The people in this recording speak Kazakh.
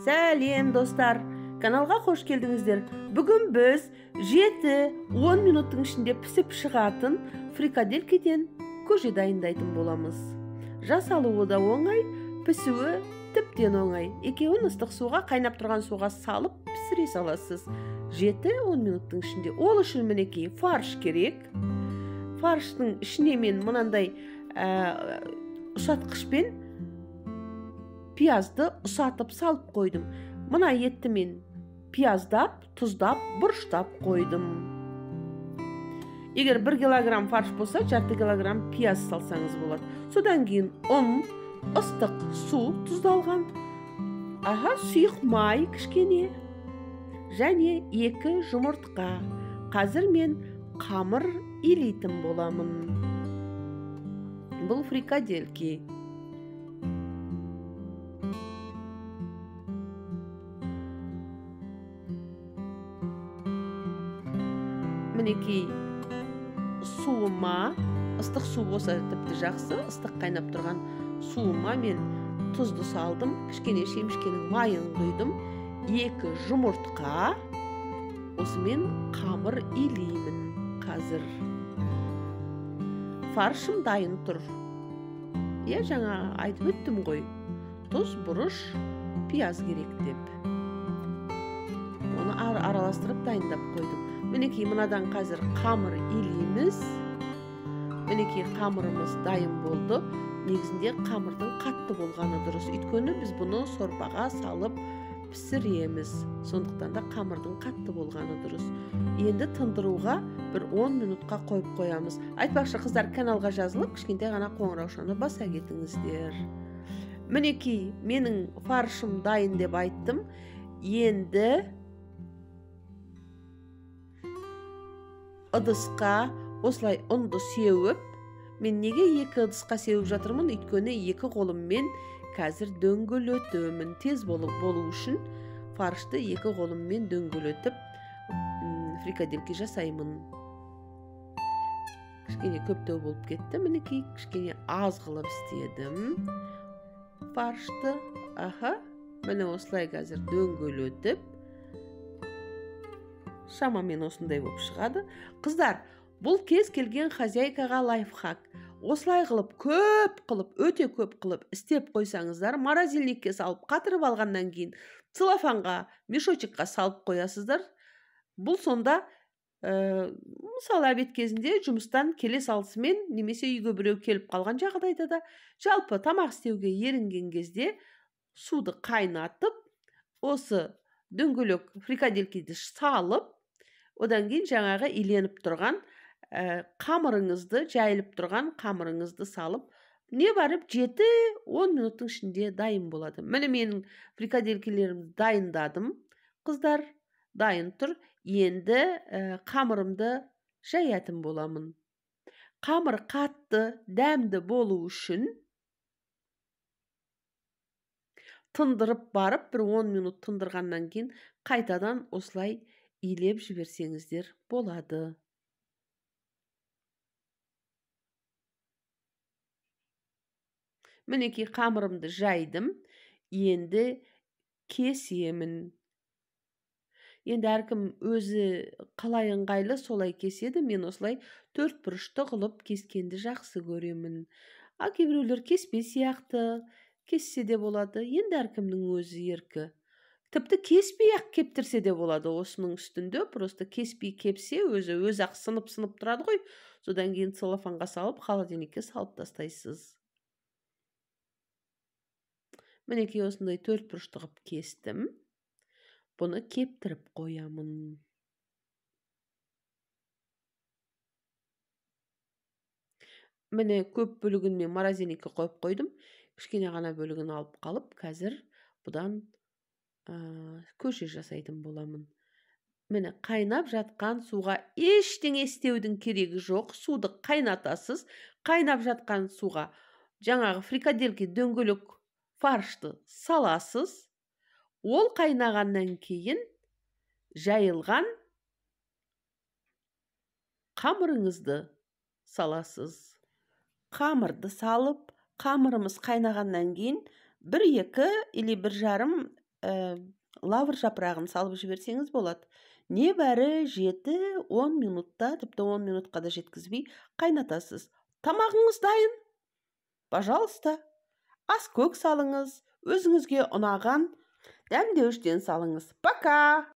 Сәлем достар, каналға қош келдіңіздер. Бүгін біз 7-10 минуттың ішінде пісіп шығатын фрикаделькеден көже дайындайтын боламыз. Жасалуы да оңай, пісуі тіптен оңай. Екеуін ыстық суға, қайнап тұрған суға салып пісіре саласыз. 7-10 минуттың ішінде. Ол үшін мінекей фарш керек. Фарштың ішіне мен мынандай ұсатқышпен пиязды ұсатып салып қойдым. Мына етті мен пияздап, тұздап, бұрыштап қойдым. Егер 1 килограмм фарш болса, 0,5 килограмм пияз салсаңыз болады. Содан кейін ұн, ыстық су тұздалған, сұйық май кішкене, және 2 жұмыртқа. Қазір мен қамыр илейтін боламын. Бұл фрикадельки. Мінекей суыма, ыстық су болса тіпті жақсы, ыстық қайнап тұрған суыма мен тұзды салдым, кішкене шемішкенің майын құйдым, 2 жұмыртқа, осымен қамыр илеймін қазір. Фаршым дайын тұр. Жаңа айтып өттім ғой, тұз, бұрыш, пияз керек деп. Оны араластырып дайындап қойдым. Мінекей мынадан қазір қамыр илейміз. Мінекей қамырымыз дайын болды. Негізінде қамырдың қатты болғаны дұрыс. Өйткені біз бұны сорпаға салып пісіреміз. Сондықтан да қамырдың қатты болғаны дұрыс. Енді тындыруға бір 10 минутқа қойып қоямыз. Айтпақшы қыздар, каналға жазылып, кішкентай ғана қоңыраушаны баса кетіңіздер. Мінекей менің фаршым дайын деп айттым. Енді ыдысқа осылай ұнды сеуіп, мен неге 2 ыдысқа сеуіп жатырмын? Өйткені 2 қолыммен қазір дөңгелетемін. Тез болу үшін фаршты 2 қолыммен дөңгелетіп фрикадельки жасаймын. Кішкене көптеу болып кетті. Мінекей кішкене аз қылып істедім фаршты. Міне осылай қазір дөңгелетіп, шамамен осындай болып шығады. Қыздар, бұл кез келген хозяйкаға лайфхак. Осылай қылып, өте көп қылып істеп қойсаңыздар, морозильникке салып қатырып алғаннан кейін целлофанға, мешочекқа салып қоясыздар. Бұл сонда, мысалы обед кезінде жұмыстан келе салысымен, немесе үйге біреу келіп қалған жағдайда да, жалпы тамақ істеуге ерінген кезде суды қайнатып, осы дөңгелек фрикаделькиді салып, одан кейін жаңағы иленіп тұрған қамырыңызды, жайылып тұрған қамырыңызды салып, не барып 7-10 минуттың ішінде дайын болады. Міне менің фрикаделькилерімді дайындадым. Қыздар, дайын тұр. Енді қамырымды жаятын боламын. Қамыр қатты, дәмді болу үшін тындырып барып, бір 10 минут тындырғаннан кейін қайтадан осылай илеп жіберсеңіздер болады. Мінекей қамырымды жайдым. Енді кесемін. Енді әркім өзі қалай ыңғайлы солай кеседі. Мен осылай 4 бұрышты қылып кескенді жақсы көремін. Кейбіреулер кеспе сияқты кессе де болады. Енді әркімнің өзі еркі. Тіпті кеспей-ақ кептірсе де болады осының үстінде. Просто кеспей кепсе, өзі-ақ сынып тұрады ғой. Содан кейін целлофанға салып, холодильникке салып тастайсыз. Мінекей осындай 4 бұрышты қылып кестім. Бұны кептіріп қоямын. Міне көп бөлігін мен морозильникке қойып қойдым. Кішкене ғана бөлігін алып қалып, қазір бұдан көже жасайтын боламын. Міне қайнап жатқан суға ештеңе істеудің керегі жоқ. Суды қайнатасыз. Қайнап жатқан суға жаңағы фрикадельки дөңгелек фаршты саласыз. Ол қайнағаннан кейін жайылған қамырыңызды саласыз. Қамырды салып, қамырымыз қайнағаннан кейін 1-2 или 1,5 лавр жапырағын салып жіберсеңіз болады. Небәрі 7-10 минутта, тіпті 10 минутқа да жеткізбей қайнатасыз. Тамағыңыз дайын. Пожалуйста, ас көк салыңыз, өзіңізге ұнаған дәмдеуіштен салыңыз. Пока!